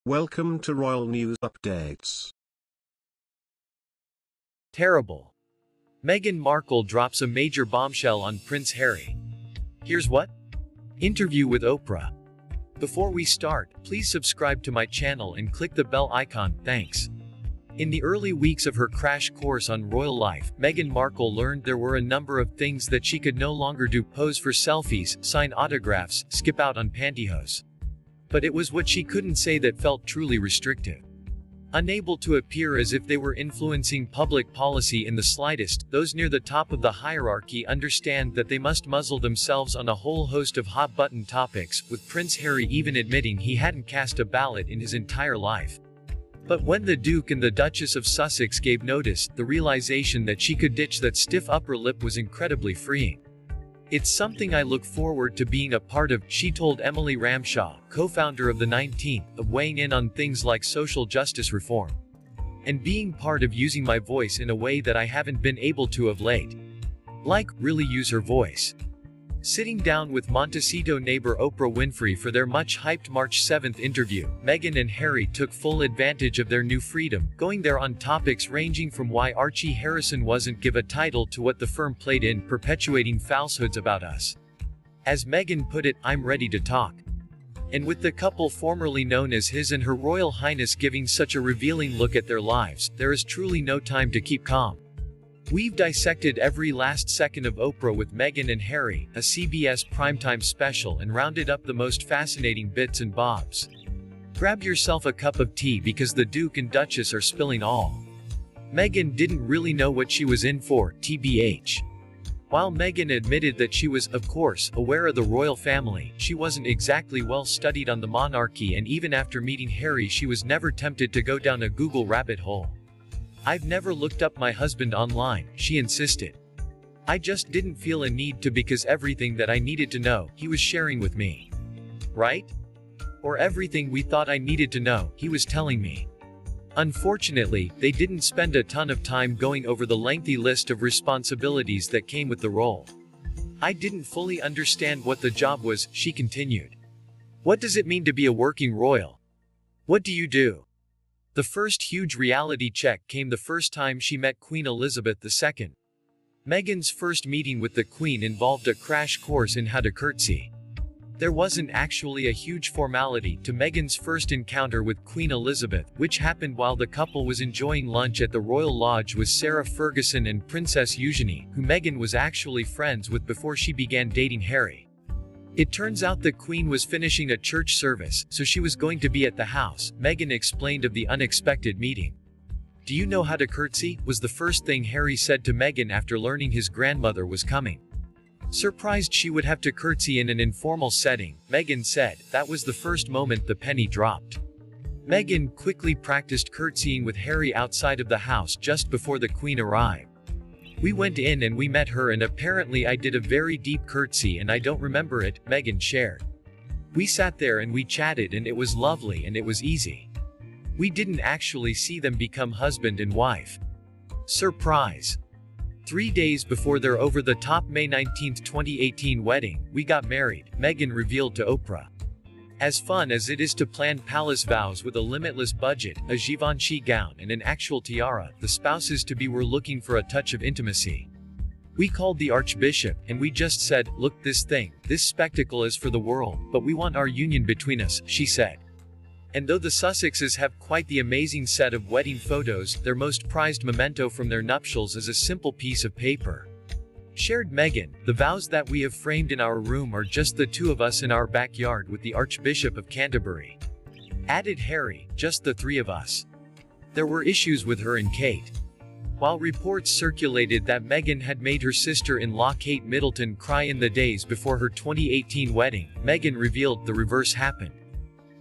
Welcome to Royal News Updates. Terrible. Meghan Markle drops a major bombshell on Prince Harry. Here's what? Interview with Oprah. Before we start, please subscribe to my channel and click the bell icon, thanks. In the early weeks of her crash course on royal life, Meghan Markle learned there were a number of things that she could no longer do: pose for selfies, sign autographs, skip out on pantyhose. But it was what she couldn't say that felt truly restrictive. Unable to appear as if they were influencing public policy in the slightest, those near the top of the hierarchy understand that they must muzzle themselves on a whole host of hot-button topics, with Prince Harry even admitting he hadn't cast a ballot in his entire life. But when the Duke and the Duchess of Sussex gave notice, the realization that she could ditch that stiff upper lip was incredibly freeing. "It's something I look forward to being a part of," she told Emily Ramshaw, co-founder of the 19th, of weighing in on things like social justice reform. "And being part of using my voice in a way that I haven't been able to of late. Like, really use her voice." Sitting down with Montecito neighbor Oprah Winfrey for their much-hyped March 7 interview, Meghan and Harry took full advantage of their new freedom, going there on topics ranging from why Archie Harrison wasn't give a title to what the firm played in perpetuating falsehoods about us. As Meghan put it, "I'm ready to talk." And with the couple formerly known as His and Her Royal Highness giving such a revealing look at their lives, there is truly no time to keep calm. We've dissected every last second of Oprah with Meghan and Harry, a CBS primetime special, and rounded up the most fascinating bits and bobs. Grab yourself a cup of tea because the Duke and Duchess are spilling all. Meghan didn't really know what she was in for, TBH. While Meghan admitted that she was, of course, aware of the royal family, she wasn't exactly well studied on the monarchy, and even after meeting Harry she was never tempted to go down a Google rabbit hole. "I've never looked up my husband online," she insisted. "I just didn't feel a need to, because everything that I needed to know, he was sharing with me. Right? Or everything we thought I needed to know, he was telling me." Unfortunately, they didn't spend a ton of time going over the lengthy list of responsibilities that came with the role. "I didn't fully understand what the job was," she continued. "What does it mean to be a working royal? What do you do?" The first huge reality check came the first time she met Queen Elizabeth II. Meghan's first meeting with the Queen involved a crash course in how to curtsy. There wasn't actually a huge formality to Meghan's first encounter with Queen Elizabeth, which happened while the couple was enjoying lunch at the Royal Lodge with Sarah Ferguson and Princess Eugenie, who Meghan was actually friends with before she began dating Harry. It turns out the Queen was finishing a church service, so she was going to be at the house. Meghan explained of the unexpected meeting. "Do you know how to curtsy?" was the first thing Harry said to Meghan after learning his grandmother was coming. Surprised she would have to curtsy in an informal setting, Meghan said, "That was the first moment the penny dropped." Meghan quickly practiced curtsying with Harry outside of the house just before the Queen arrived. "We went in and we met her, and apparently I did a very deep curtsy and I don't remember it," Meghan shared. "We sat there and we chatted and it was lovely and it was easy. We didn't actually see them become husband and wife. Surprise. 3 days before their over-the-top May 19, 2018 wedding, we got married," Meghan revealed to Oprah. "As fun as it is to plan palace vows with a limitless budget, a Givenchy gown and an actual tiara, the spouses-to-be were looking for a touch of intimacy. We called the Archbishop, and we just said, 'Look, this spectacle is for the world, but we want our union between us,'" she said. And though the Sussexes have quite the amazing set of wedding photos, their most prized memento from their nuptials is a simple piece of paper. Shared Meghan, "The vows that we have framed in our room are just the two of us in our backyard with the Archbishop of Canterbury." Added Harry, "Just the three of us." There were issues with her and Kate. While reports circulated that Meghan had made her sister-in-law Kate Middleton cry in the days before her 2018 wedding, Meghan revealed the reverse happened.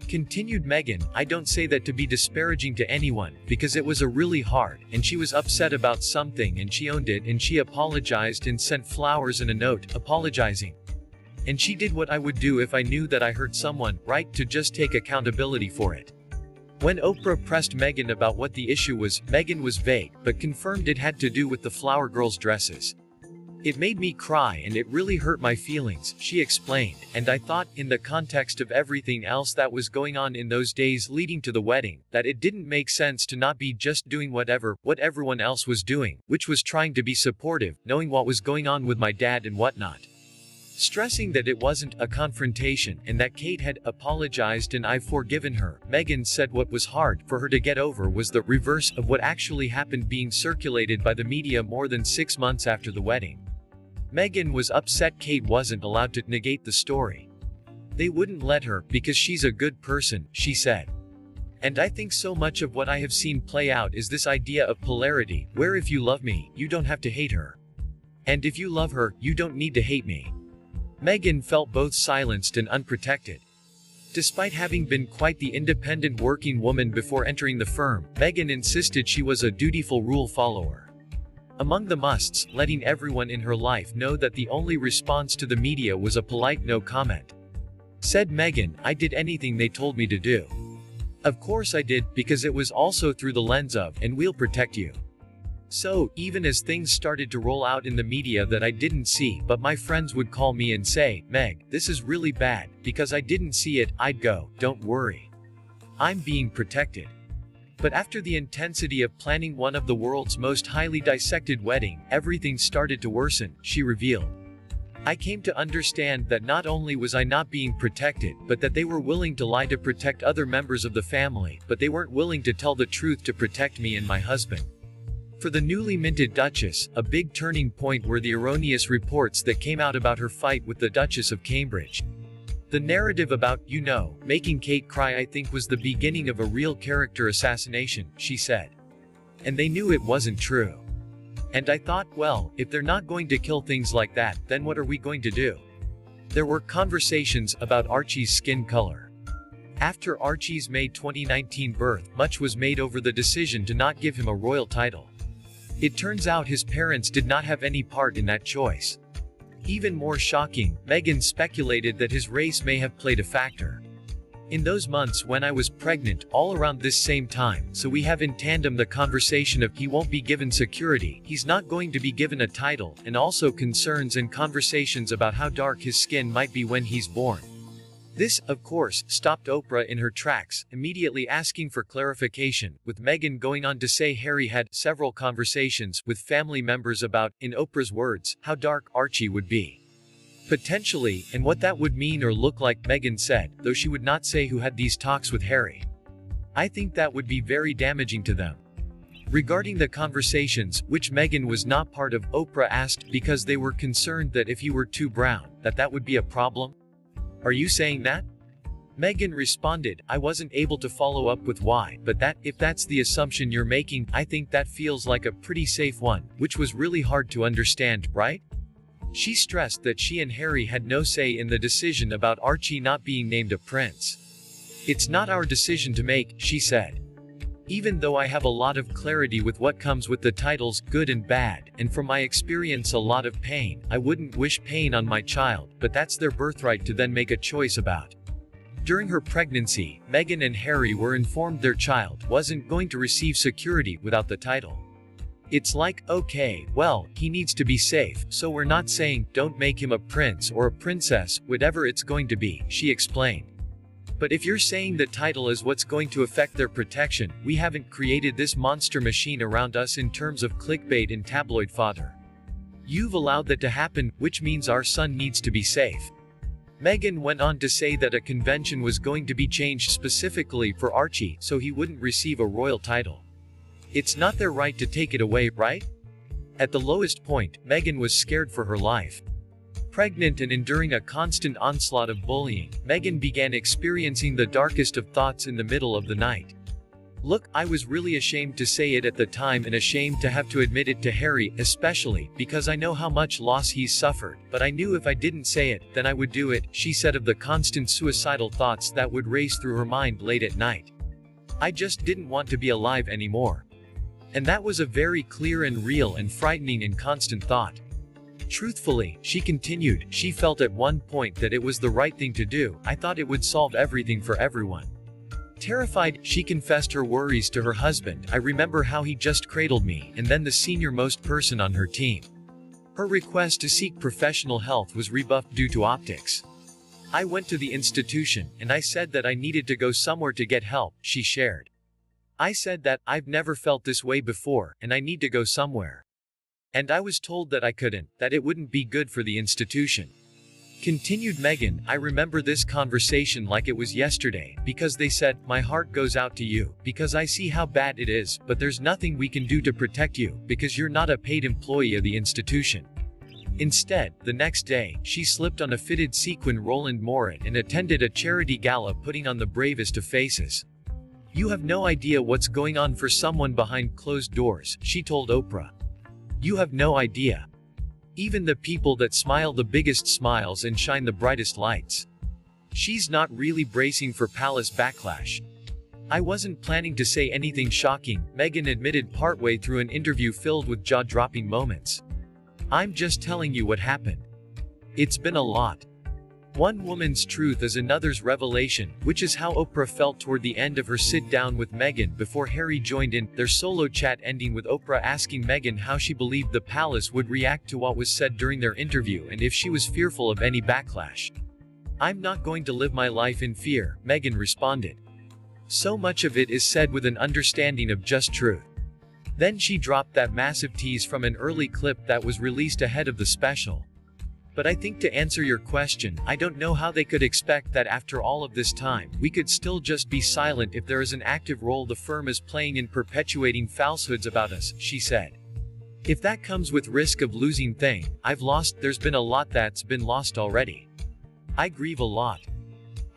Continued Meghan, "I don't say that to be disparaging to anyone, because it was a really hard, and she was upset about something and she owned it and she apologized and sent flowers and a note, apologizing. And she did what I would do if I knew that I hurt someone, right, to just take accountability for it." When Oprah pressed Meghan about what the issue was, Meghan was vague, but confirmed it had to do with the Flower Girls dresses. It made me cry and it really hurt my feelings, she explained, and I thought, in the context of everything else that was going on in those days leading to the wedding, that it didn't make sense to not be just doing what everyone else was doing, which was trying to be supportive, knowing what was going on with my dad and whatnot. Stressing that it wasn't a confrontation and that Kate had apologized and I've forgiven her, Meghan said what was hard for her to get over was the reverse of what actually happened being circulated by the media more than 6 months after the wedding. Meghan was upset Kate wasn't allowed to negate the story. They wouldn't let her, because she's a good person, she said. And I think so much of what I have seen play out is this idea of polarity, where if you love me, you don't have to hate her. And if you love her, you don't need to hate me. Meghan felt both silenced and unprotected. Despite having been quite the independent working woman before entering the firm, Meghan insisted she was a dutiful rule follower. Among the musts, letting everyone in her life know that the only response to the media was a polite no comment. Said Meghan, I did anything they told me to do. Of course I did, because it was also through the lens of, and we'll protect you. So, even as things started to roll out in the media that I didn't see, but my friends would call me and say, Meg, this is really bad, because I didn't see it, I'd go, don't worry. I'm being protected. But after the intensity of planning one of the world's most highly dissected wedding, everything started to worsen, she revealed. I came to understand that not only was I not being protected, but that they were willing to lie to protect other members of the family, but they weren't willing to tell the truth to protect me and my husband. For the newly minted Duchess, a big turning point were the erroneous reports that came out about her fight with the Duchess of Cambridge. The narrative about, making Kate cry I think was the beginning of a real character assassination, she said. And they knew it wasn't true. And I thought, well, if they're not going to kill things like that, then what are we going to do? There were conversations about Archie's skin color. After Archie's May 2019 birth, much was made over the decision to not give him a royal title. It turns out his parents did not have any part in that choice. Even more shocking, Meghan speculated that his race may have played a factor. In those months when I was pregnant, all around this same time, so we have in tandem the conversation of he won't be given security, he's not going to be given a title, and also concerns and conversations about how dark his skin might be when he's born. This, of course, stopped Oprah in her tracks, immediately asking for clarification, with Meghan going on to say Harry had several conversations with family members about, in Oprah's words, how dark Archie would be. Potentially, and what that would mean or look like, Meghan said, though she would not say who had these talks with Harry. I think that would be very damaging to them. Regarding the conversations, which Meghan was not part of, Oprah asked, because they were concerned that if he were too brown, that would be a problem? Are you saying that? Meghan responded, I wasn't able to follow up with why, but if that's the assumption you're making, I think that feels like a pretty safe one, which was really hard to understand, right? She stressed that she and Harry had no say in the decision about Archie not being named a prince. It's not our decision to make, she said. Even though I have a lot of clarity with what comes with the titles, good and bad, and from my experience a lot of pain, I wouldn't wish pain on my child, but that's their birthright to then make a choice about. During her pregnancy, Meghan and Harry were informed their child wasn't going to receive security without the title. It's like, okay, well, he needs to be safe, so we're not saying, don't make him a prince or a princess, whatever it's going to be, she explained. But if you're saying the title is what's going to affect their protection, we haven't created this monster machine around us in terms of clickbait and tabloid fodder. You've allowed that to happen, which means our son needs to be safe. Meghan went on to say that a convention was going to be changed specifically for Archie so he wouldn't receive a royal title. It's not their right to take it away, right? At the lowest point, Meghan was scared for her life. Pregnant and enduring a constant onslaught of bullying, Meghan began experiencing the darkest of thoughts in the middle of the night. Look, I was really ashamed to say it at the time and ashamed to have to admit it to Harry, especially, because I know how much loss he's suffered, but I knew if I didn't say it, then I would do it, she said of the constant suicidal thoughts that would race through her mind late at night. I just didn't want to be alive anymore. And that was a very clear and real and frightening and constant thought. Truthfully, she continued, she felt at one point that it was the right thing to do. I thought it would solve everything for everyone. Terrified, she confessed her worries to her husband. I remember how he just cradled me, and then the senior-most person on her team. Her request to seek professional health was rebuffed due to optics. I went to the institution, and I said that I needed to go somewhere to get help, she shared. I said that, I've never felt this way before, and I need to go somewhere. And I was told that I couldn't, that it wouldn't be good for the institution. Continued Meghan, I remember this conversation like it was yesterday, because they said, my heart goes out to you, because I see how bad it is, but there's nothing we can do to protect you, because you're not a paid employee of the institution. Instead, the next day, she slipped on a fitted sequin Roland Moret and attended a charity gala putting on the bravest of faces. You have no idea what's going on for someone behind closed doors, she told Oprah. You have no idea. Even the people that smile the biggest smiles and shine the brightest lights. She's not really bracing for palace backlash. I wasn't planning to say anything shocking, Meghan admitted partway through an interview filled with jaw-dropping moments. I'm just telling you what happened. It's been a lot. One woman's truth is another's revelation, which is how Oprah felt toward the end of her sit-down with Meghan before Harry joined in, their solo chat ending with Oprah asking Meghan how she believed the palace would react to what was said during their interview and if she was fearful of any backlash. I'm not going to live my life in fear, Meghan responded. So much of it is said with an understanding of just truth. Then she dropped that massive tease from an early clip that was released ahead of the special. But I think to answer your question, I don't know how they could expect that after all of this time, we could still just be silent if there is an active role the firm is playing in perpetuating falsehoods about us, she said. If that comes with risk of losing thing, there's been a lot that's been lost already. I grieve a lot.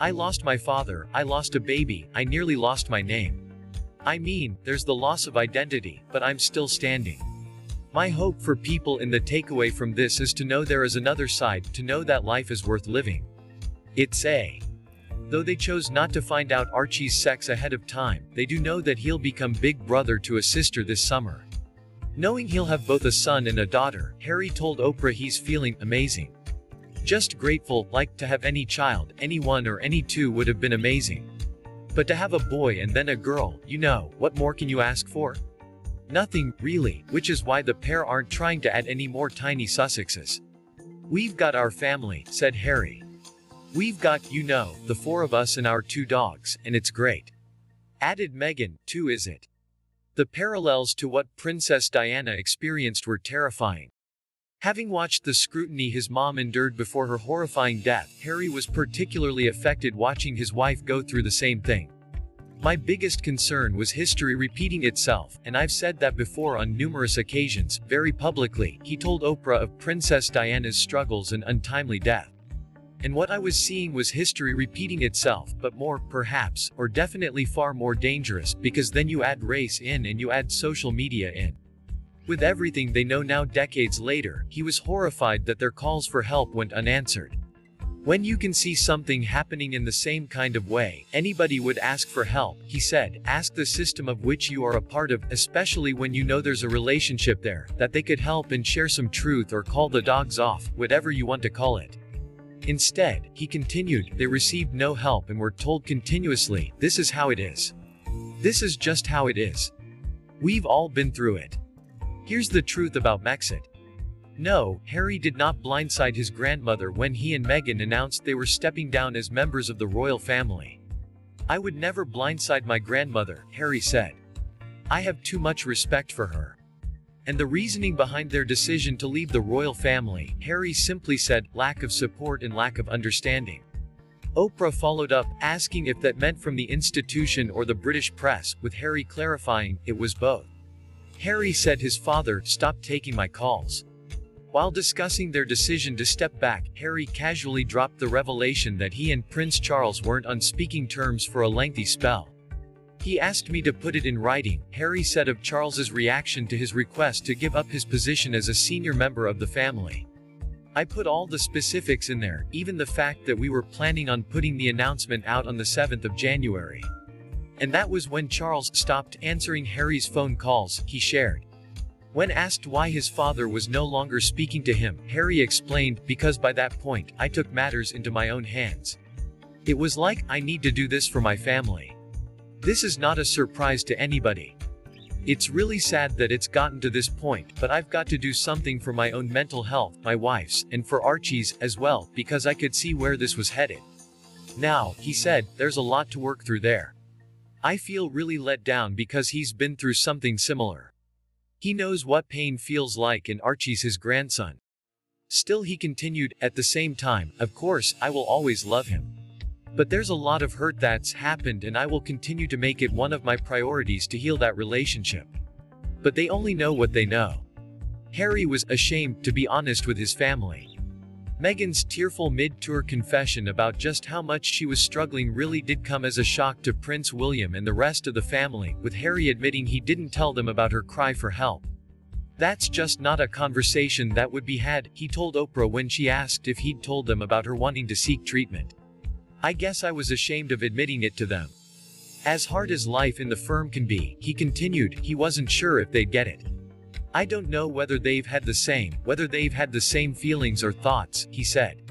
I lost my father, I lost a baby, I nearly lost my name. I mean, there's the loss of identity, but I'm still standing. My hope for people in the takeaway from this is to know there is another side, to know that life is worth living. Though they chose not to find out Archie's sex ahead of time, they do know that he'll become big brother to a sister this summer. Knowing he'll have both a son and a daughter, Harry told Oprah he's feeling amazing. Just grateful, like to have any child, any one or any two would have been amazing. But to have a boy and then a girl, what more can you ask for? Nothing, really, which is why the pair aren't trying to add any more tiny Sussexes. We've got our family, said Harry. We've got, the four of us and our two dogs, and it's great. Added Meghan, too is it? The parallels to what Princess Diana experienced were terrifying. Having watched the scrutiny his mom endured before her horrifying death, Harry was particularly affected watching his wife go through the same thing. My biggest concern was history repeating itself, and I've said that before on numerous occasions, very publicly, he told Oprah of Princess Diana's struggles and untimely death. And what I was seeing was history repeating itself, but more, perhaps, or definitely far more dangerous, because then you add race in and you add social media in. With everything they know now decades later, he was horrified that their calls for help went unanswered. When you can see something happening in the same kind of way, anybody would ask for help, he said. Ask the system of which you are a part of, especially when you know there's a relationship there, that they could help and share some truth or call the dogs off, whatever you want to call it. Instead, he continued, they received no help and were told continuously, this is how it is. This is just how it is. We've all been through it. Here's the truth about Megxit. No, Harry did not blindside his grandmother when he and Meghan announced they were stepping down as members of the royal family. I would never blindside my grandmother, Harry said. I have too much respect for her. And the reasoning behind their decision to leave the royal family, Harry simply said, lack of support and lack of understanding. Oprah followed up, asking if that meant from the institution or the British press, with Harry clarifying, it was both. Harry said his father stopped taking my calls. While discussing their decision to step back, Harry casually dropped the revelation that he and Prince Charles weren't on speaking terms for a lengthy spell. He asked me to put it in writing, Harry said of Charles's reaction to his request to give up his position as a senior member of the family. I put all the specifics in there, even the fact that we were planning on putting the announcement out on the 7th of January. And that was when Charles stopped answering Harry's phone calls, he shared. When asked why his father was no longer speaking to him, Harry explained, because by that point, I took matters into my own hands. It was like, I need to do this for my family. This is not a surprise to anybody. It's really sad that it's gotten to this point, but I've got to do something for my own mental health, my wife's, and for Archie's as well, because I could see where this was headed. Now, he said, there's a lot to work through there. I feel really let down because he's been through something similar. He knows what pain feels like, and Archie's his grandson. Still, he continued, at the same time, of course, I will always love him. But there's a lot of hurt that's happened, and I will continue to make it one of my priorities to heal that relationship. But they only know what they know. Harry was ashamed, to be honest, with his family. Meghan's tearful mid-tour confession about just how much she was struggling really did come as a shock to Prince William and the rest of the family, with Harry admitting he didn't tell them about her cry for help. That's just not a conversation that would be had, he told Oprah when she asked if he'd told them about her wanting to seek treatment. I guess I was ashamed of admitting it to them. As hard as life in the firm can be, he continued, he wasn't sure if they'd get it. I don't know whether they've had the same feelings or thoughts, he said.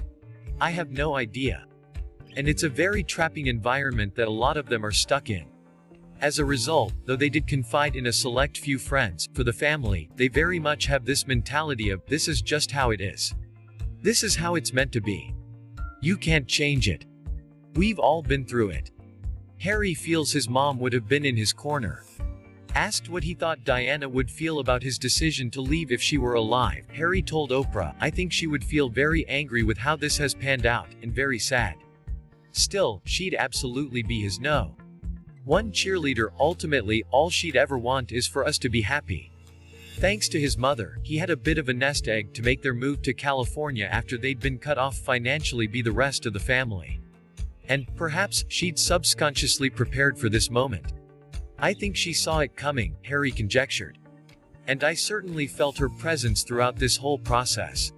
I have no idea. And it's a very trapping environment that a lot of them are stuck in. As a result, though they did confide in a select few friends, for the family, they very much have this mentality of, this is just how it is. This is how it's meant to be. You can't change it. We've all been through it. Harry feels his mom would have been in his corner. Asked what he thought Diana would feel about his decision to leave if she were alive, Harry told Oprah, I think she would feel very angry with how this has panned out, and very sad. Still, she'd absolutely be his no. One cheerleader, ultimately, all she'd ever want is for us to be happy. Thanks to his mother, he had a bit of a nest egg to make their move to California after they'd been cut off financially by the rest of the family. And, perhaps, she'd subconsciously prepared for this moment. I think she saw it coming, Harry conjectured. And I certainly felt her presence throughout this whole process.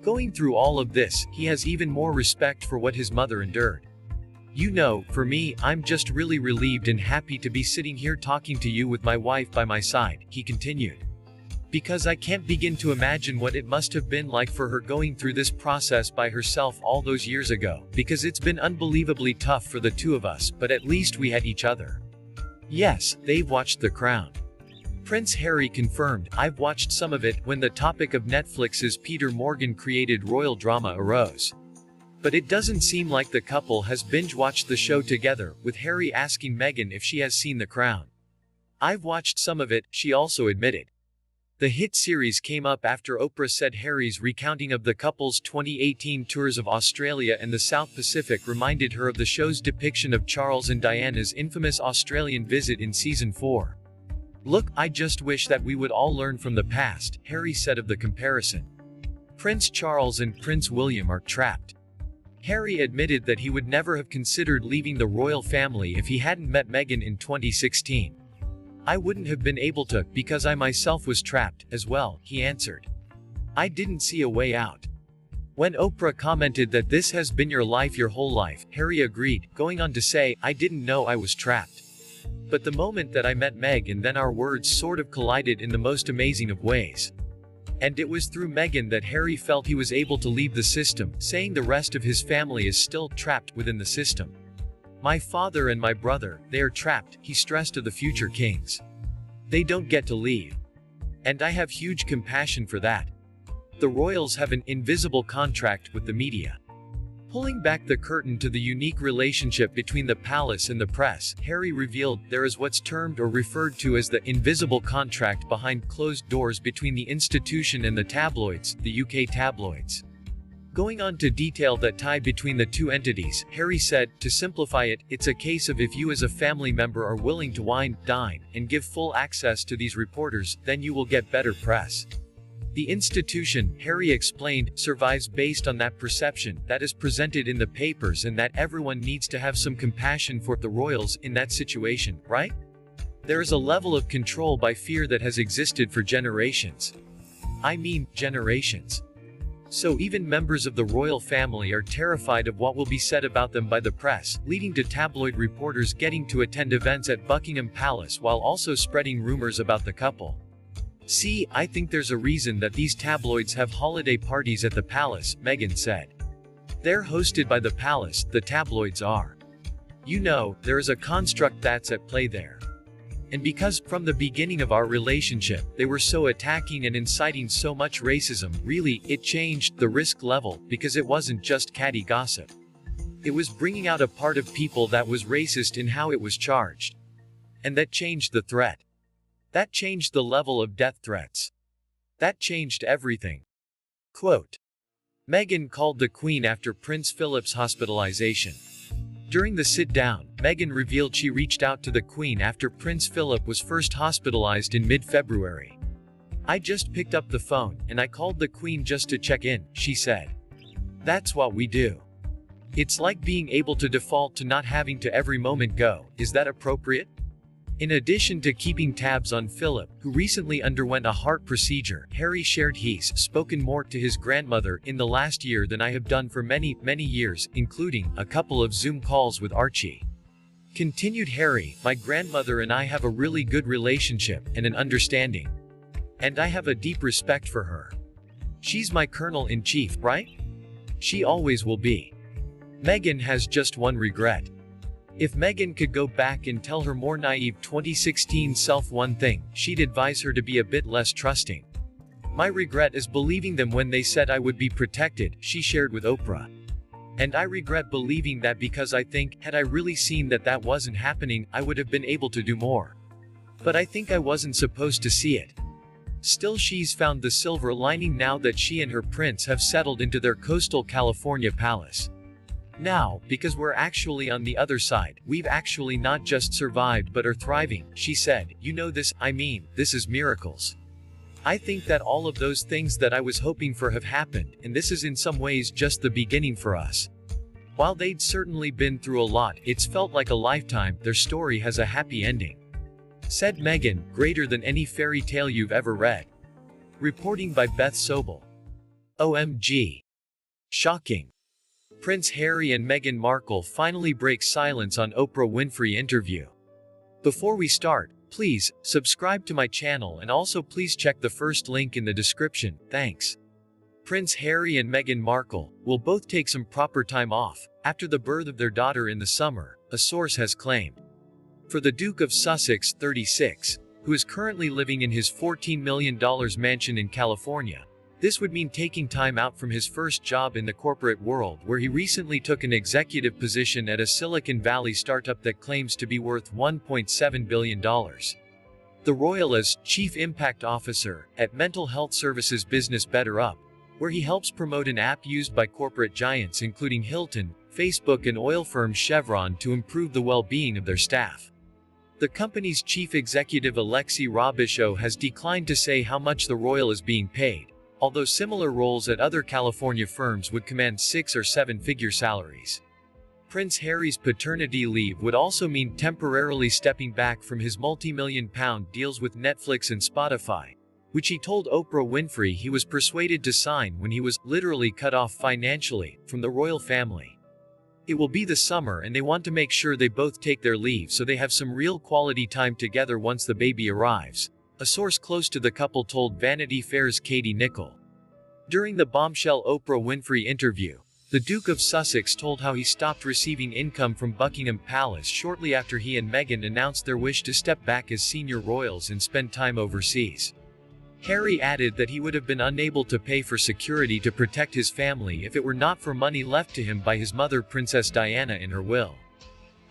Going through all of this, he has even more respect for what his mother endured. You know, for me, I'm just really relieved and happy to be sitting here talking to you with my wife by my side, he continued. Because I can't begin to imagine what it must have been like for her going through this process by herself all those years ago, because it's been unbelievably tough for the two of us, but at least we had each other. Yes, they've watched The Crown. Prince Harry confirmed, I've watched some of it, when the topic of Netflix's Peter Morgan-created royal drama arose. But it doesn't seem like the couple has binge-watched the show together, with Harry asking Meghan if she has seen The Crown. I've watched some of it, she also admitted. The hit series came up after Oprah said Harry's recounting of the couple's 2018 tours of Australia and the South Pacific reminded her of the show's depiction of Charles and Diana's infamous Australian visit in season 4. Look, I just wish that we would all learn from the past, Harry said of the comparison. Prince Charles and Prince William are trapped. Harry admitted that he would never have considered leaving the royal family if he hadn't met Meghan in 2016. I wouldn't have been able to, because I myself was trapped, as well, he answered. I didn't see a way out. When Oprah commented that this has been your life your whole life, Harry agreed, going on to say, I didn't know I was trapped. But the moment that I met Meghan, then our words sort of collided in the most amazing of ways. And it was through Meghan that Harry felt he was able to leave the system, saying the rest of his family is still trapped within the system. My father and my brother, they are trapped, he stressed of the future kings. They don't get to leave. And I have huge compassion for that. The royals have an invisible contract with the media. Pulling back the curtain to the unique relationship between the palace and the press, Harry revealed there is what's termed or referred to as the invisible contract behind closed doors between the institution and the tabloids, the UK tabloids. Going on to detail that tie between the two entities, Harry said, to simplify it, it's a case of if you as a family member are willing to wine, dine, and give full access to these reporters, then you will get better press. The institution, Harry explained, survives based on that perception that is presented in the papers and that everyone needs to have some compassion for the royals in that situation, right? There is a level of control by fear that has existed for generations. I mean, generations. So even members of the royal family are terrified of what will be said about them by the press, leading to tabloid reporters getting to attend events at Buckingham Palace while also spreading rumors about the couple. See, I think there's a reason that these tabloids have holiday parties at the palace, Meghan said. They're hosted by the palace, the tabloids are. You know, there is a construct that's at play there. And because, from the beginning of our relationship, they were so attacking and inciting so much racism, really, it changed the risk level, because it wasn't just catty gossip. It was bringing out a part of people that was racist in how it was charged. And that changed the threat. That changed the level of death threats. That changed everything. Quote. Meghan called the Queen after Prince Philip's hospitalization. During the sit-down, Meghan revealed she reached out to the Queen after Prince Philip was first hospitalized in mid-February. I just picked up the phone, and I called the Queen just to check in, she said. That's what we do. It's like being able to default to not having to every moment go, is that appropriate? In addition to keeping tabs on Philip, who recently underwent a heart procedure, Harry shared he's spoken more to his grandmother in the last year than I have done for many years, including a couple of Zoom calls with Archie. Continued Harry, my grandmother and I have a really good relationship and an understanding. And I have a deep respect for her. She's my colonel-in-chief, right? She always will be. Meghan has just one regret. If Meghan could go back and tell her more naive 2016 self one thing, she'd advise her to be a bit less trusting. My regret is believing them when they said I would be protected, she shared with Oprah. And I regret believing that because I think, had I really seen that that wasn't happening, I would have been able to do more. But I think I wasn't supposed to see it. Still, she's found the silver lining now that she and her prince have settled into their coastal California palace. Now, because we're actually on the other side, we've actually not just survived but are thriving, she said. You know this, I mean, this is miracles. I think that all of those things that I was hoping for have happened, and this is in some ways just the beginning for us. While they'd certainly been through a lot, it's felt like a lifetime. Their story has a happy ending. Said Meghan, greater than any fairy tale you've ever read. Reporting by Beth Sobel. OMG. Shocking. Prince Harry and Meghan Markle finally break silence on Oprah Winfrey interview. Before we start, please subscribe to my channel and also please check the first link in the description, thanks. Prince Harry and Meghan Markle will both take some proper time off after the birth of their daughter in the summer, a source has claimed. For the Duke of Sussex, 36, who is currently living in his $14 million mansion in California, this would mean taking time out from his first job in the corporate world, where he recently took an executive position at a Silicon Valley startup that claims to be worth $1.7 billion. The royal is Chief Impact Officer at mental health services business BetterUp, where he helps promote an app used by corporate giants including Hilton, Facebook and oil firm Chevron to improve the well-being of their staff. The company's chief executive Alexei Robichaud has declined to say how much the royal is being paid, although similar roles at other California firms would command 6- or 7-figure salaries. Prince Harry's paternity leave would also mean temporarily stepping back from his multi-million-pound deals with Netflix and Spotify, which he told Oprah Winfrey he was persuaded to sign when he was literally cut off financially from the royal family. It will be the summer and they want to make sure they both take their leave so they have some real quality time together once the baby arrives, a source close to the couple told Vanity Fair's Katie Nicholl. During the bombshell Oprah Winfrey interview, the Duke of Sussex told how he stopped receiving income from Buckingham Palace shortly after he and Meghan announced their wish to step back as senior royals and spend time overseas. Harry added that he would have been unable to pay for security to protect his family if it were not for money left to him by his mother Princess Diana in her will.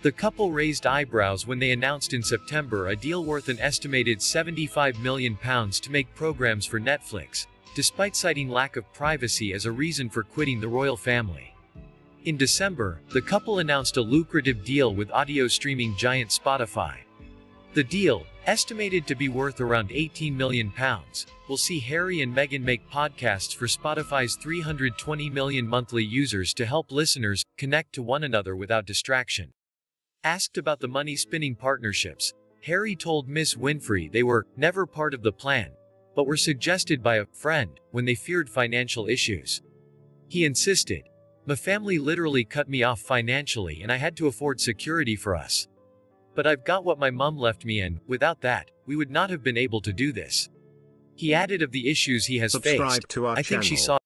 The couple raised eyebrows when they announced in September a deal worth an estimated £75 million to make programs for Netflix, despite citing lack of privacy as a reason for quitting the royal family. In December, the couple announced a lucrative deal with audio streaming giant Spotify. The deal, estimated to be worth around £18 million, will see Harry and Meghan make podcasts for Spotify's 320 million monthly users to help listeners connect to one another without distraction. Asked about the money-spinning partnerships, Harry told Ms. Winfrey they were never part of the plan, but were suggested by a friend when they feared financial issues. He insisted, "My family literally cut me off financially and I had to afford security for us. But I've got what my mom left me and, without that, we would not have been able to do this." He added of the issues he has faced, Subscribe to our "I think she channel. saw